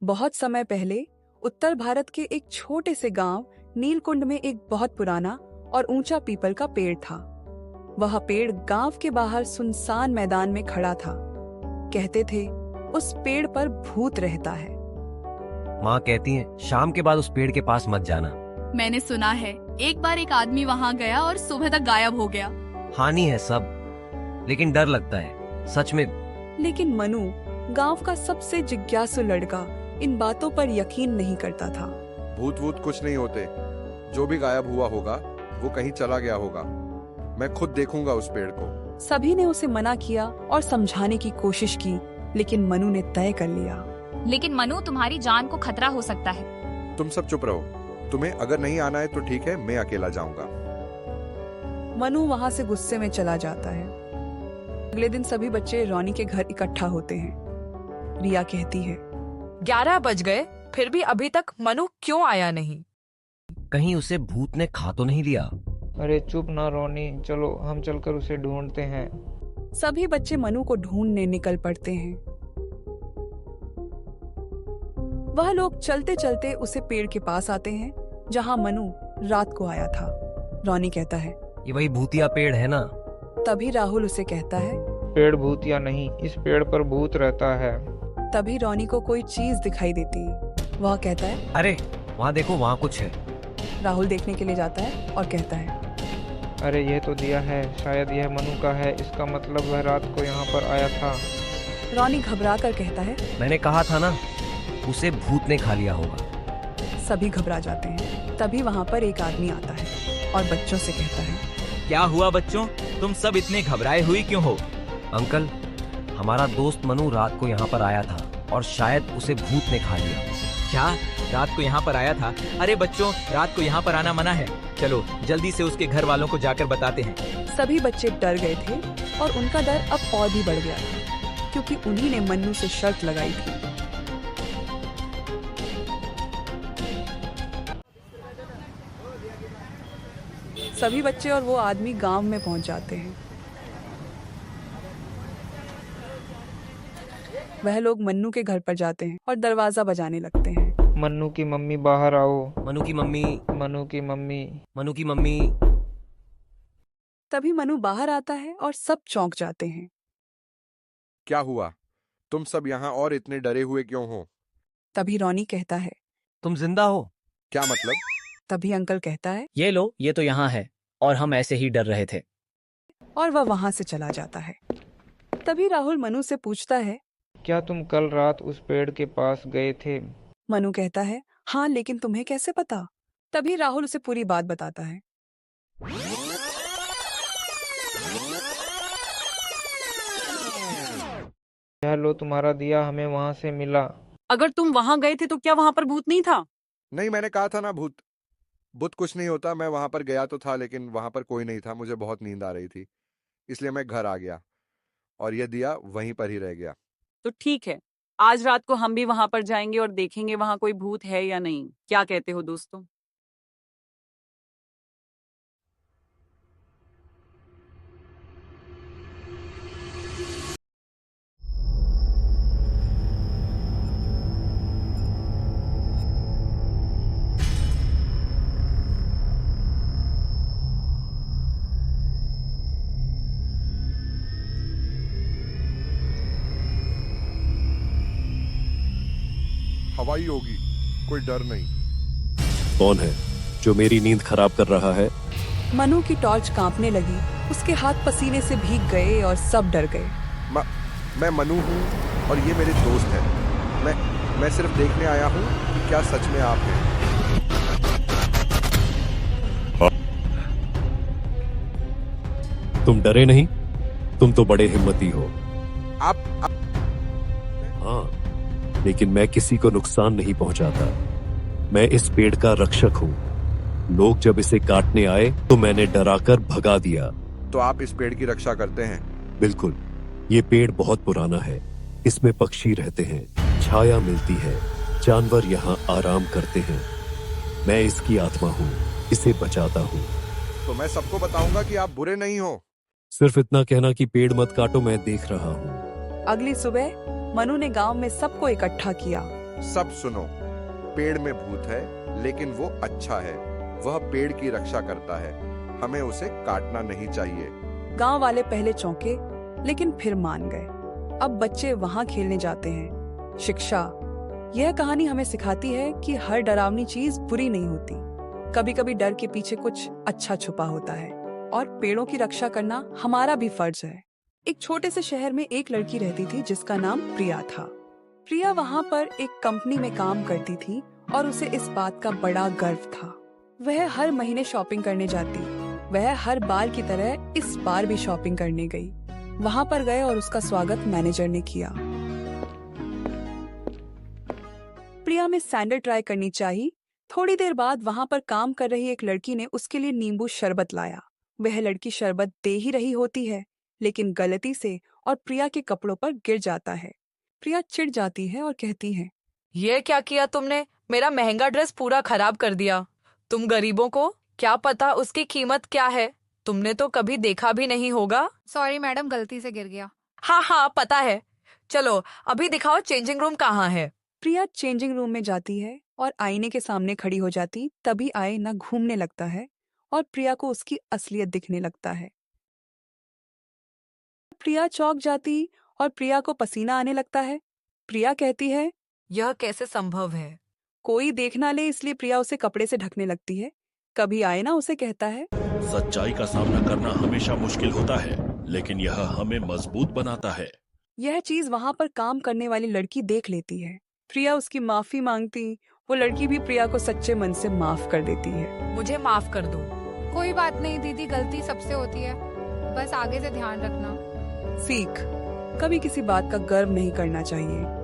बहुत समय पहले उत्तर भारत के एक छोटे से गांव नीलकुंड में एक बहुत पुराना और ऊंचा पीपल का पेड़ था। वह पेड़ गांव के बाहर सुनसान मैदान में खड़ा था। कहते थे उस पेड़ पर भूत रहता है। माँ कहती है शाम के बाद उस पेड़ के पास मत जाना। मैंने सुना है एक बार एक आदमी वहाँ गया और सुबह तक गायब हो गया। हानि है सब, लेकिन डर लगता है सच में। लेकिन मनु, गांव का सबसे जिज्ञासु लड़का, इन बातों पर यकीन नहीं करता था। भूत वूत कुछ नहीं होते। जो भी गायब हुआ होगा वो कहीं चला गया होगा। मैं खुद देखूंगा उस पेड़ को। सभी ने उसे मना किया और समझाने की कोशिश की, लेकिन मनु ने तय कर लिया। लेकिन मनु, तुम्हारी जान को खतरा हो सकता है। तुम सब चुप रहो। तुम्हें अगर नहीं आना है तो ठीक है, मैं अकेला जाऊंगा। मनु वहाँ से गुस्से में चला जाता है। अगले दिन सभी बच्चे रोनी के घर इकट्ठा होते हैं। रिया कहती है 11 बज गए, फिर भी अभी तक मनु क्यों आया नहीं? कहीं उसे भूत ने खा तो नहीं लिया? अरे चुप ना रोनी, चलो हम चलकर उसे ढूंढते हैं। सभी बच्चे मनु को ढूंढने निकल पड़ते हैं। वह लोग चलते चलते उसे पेड़ के पास आते हैं जहां मनु रात को आया था। रोनी कहता है ये वही भूतिया पेड़ है ना? तभी राहुल उसे कहता है पेड़ भूतिया नहीं, इस पेड़ पर भूत रहता है। तभी रोनी को कोई चीज दिखाई देती है। वह कहता है अरे वहाँ देखो, वहाँ कुछ है। राहुल देखने के लिए जाता है और कहता है अरे यह तो दिया है, शायद यह मनु का है। इसका मतलब वह रात को यहाँ पर आया था। रोनी घबरा कर कहता है मैंने कहा था ना, उसे भूत ने खा लिया होगा। सभी घबरा जाते हैं। तभी वहाँ पर एक आदमी आता है और बच्चों से कहता है क्या हुआ बच्चों, तुम सब इतने घबराए हुए क्यों हो? अंकल, हमारा दोस्त मनु रात को यहाँ पर आया था और शायद उसे भूत ने खा लिया। क्या रात को यहाँ पर आया था? अरे बच्चों, रात को यहाँ पर आना मना है। चलो जल्दी से उसके घर वालों को जाकर बताते हैं। सभी बच्चे डर गए थे और उनका डर अब और भी बढ़ गया था, क्योंकि उन्हीं ने मन्नू से शर्त लगाई थी। सभी बच्चे और वो आदमी गांव में पहुंच जाते हैं। वह लोग मन्नू के घर पर जाते हैं और दरवाजा बजाने लगते हैं। मन्नू की मम्मी बाहर आओ। मनु की मम्मी, मनु की मम्मी। मनु की मम्मी। तभी मनु बाहर आता है और सब चौंक जाते हैं। क्या हुआ? तुम सब यहाँ और इतने डरे हुए क्यों हो? तभी रोनी कहता है तुम जिंदा हो? क्या मतलब? तभी अंकल कहता है ये लो, ये तो यहाँ है और हम ऐसे ही डर रहे थे। और वह वहां से चला जाता है। तभी राहुल मनु से पूछता है क्या तुम कल रात उस पेड़ के पास गए थे? मनु कहता है हाँ, लेकिन तुम्हें कैसे पता? तभी राहुल उसे पूरी बात बताता है। यह लो तुम्हारा दिया, हमें वहाँ से मिला। अगर तुम वहाँ गए थे तो क्या वहाँ पर भूत नहीं था? नहीं, मैंने कहा था ना, भूत भूत कुछ नहीं होता। मैं वहां पर गया तो था, लेकिन वहां पर कोई नहीं था। मुझे बहुत नींद आ रही थी, इसलिए मैं घर आ गया और यह दिया वहीं पर ही रह गया। तो ठीक है, आज रात को हम भी वहाँ पर जाएंगे और देखेंगे वहाँ कोई भूत है या नहीं। क्या कहते हो दोस्तों? हवाई होगी, कोई डर नहीं। कौन है जो मेरी नींद खराब कर रहा है? मनु की टॉर्च कांपने लगी। उसके हाथ पसीने से भीग गए और सब डर गए। मैं मनु हूँ और ये मेरे दोस्त हैं। मैं सिर्फ देखने आया हूँ कि क्या सच में आप हैं। तुम डरे नहीं? तुम तो बड़े हिम्मती हो। आप हाँ, लेकिन मैं किसी को नुकसान नहीं पहुंचाता। मैं इस पेड़ का रक्षक हूँ। लोग जब इसे काटने आए तो मैंने डराकर भगा दिया। तो आप इस पेड़ की रक्षा करते हैं? बिल्कुल। ये पेड़ बहुत पुराना है। इसमें पक्षी रहते हैं, छाया मिलती है, जानवर यहाँ आराम करते हैं। मैं इसकी आत्मा हूँ, इसे बचाता हूँ। तो मैं सबको बताऊंगा कि आप बुरे नहीं हो। सिर्फ इतना कहना कि पेड़ मत काटो, मैं देख रहा हूँ। अगली सुबह मनु ने गांव में सबको इकट्ठा किया सब सुनो, पेड़ में भूत है, लेकिन वो अच्छा है। वह पेड़ की रक्षा करता है, हमें उसे काटना नहीं चाहिए। गांव वाले पहले चौंके, लेकिन फिर मान गए। अब बच्चे वहां खेलने जाते हैं। शिक्षा, यह कहानी हमें सिखाती है कि हर डरावनी चीज बुरी नहीं होती। कभी कभी डर के पीछे कुछ अच्छा छुपा होता है, और पेड़ों की रक्षा करना हमारा भी फर्ज है। एक छोटे से शहर में एक लड़की रहती थी जिसका नाम प्रिया था। प्रिया वहाँ पर एक कंपनी में काम करती थी और उसे इस बात का बड़ा गर्व था। वह हर महीने शॉपिंग करने जाती। वह हर बार की तरह इस बार भी शॉपिंग करने गई। वहाँ पर गए और उसका स्वागत मैनेजर ने किया। प्रिया में सैंडल ट्राई करनी चाहिए। थोड़ी देर बाद वहाँ पर काम कर रही एक लड़की ने उसके लिए नींबू शरबत लाया। वह लड़की शरबत दे ही रही होती है, लेकिन गलती से और प्रिया के कपड़ों पर गिर जाता है। प्रिया चिढ़ जाती है और कहती है, ये क्या किया तुमने? मेरा महंगा ड्रेस पूरा खराब कर दिया। तुम गरीबों को क्या पता उसकी कीमत क्या है? तुमने तो कभी देखा भी नहीं होगा। सॉरी मैडम, गलती से गिर गया। हाँ पता है। चलो अभी दिखाओ चेंजिंग रूम कहाँ है। प्रिया चेंजिंग रूम में जाती है और आईने के सामने खड़ी हो जाती। तभी आईना घूमने लगता है और प्रिया को उसकी असलियत दिखने लगता है। प्रिया चौंक जाती और प्रिया को पसीना आने लगता है। प्रिया कहती है, यह कैसे संभव है? कोई देख ना ले इसलिए प्रिया उसे कपड़े से ढकने लगती है। कभी आईना उसे कहता है, सच्चाई का सामना करना हमेशा मुश्किल होता है, लेकिन यह हमें मजबूत बनाता है। यह चीज वहाँ पर काम करने वाली लड़की देख लेती है। प्रिया उसकी माफी मांगती। वो लड़की भी प्रिया को सच्चे मन से माफ कर देती है। मुझे माफ कर दो। कोई बात नहीं दीदी, गलती सबसे होती है, बस आगे से ध्यान रखना। सीख, कभी किसी बात का गर्व नहीं करना चाहिए।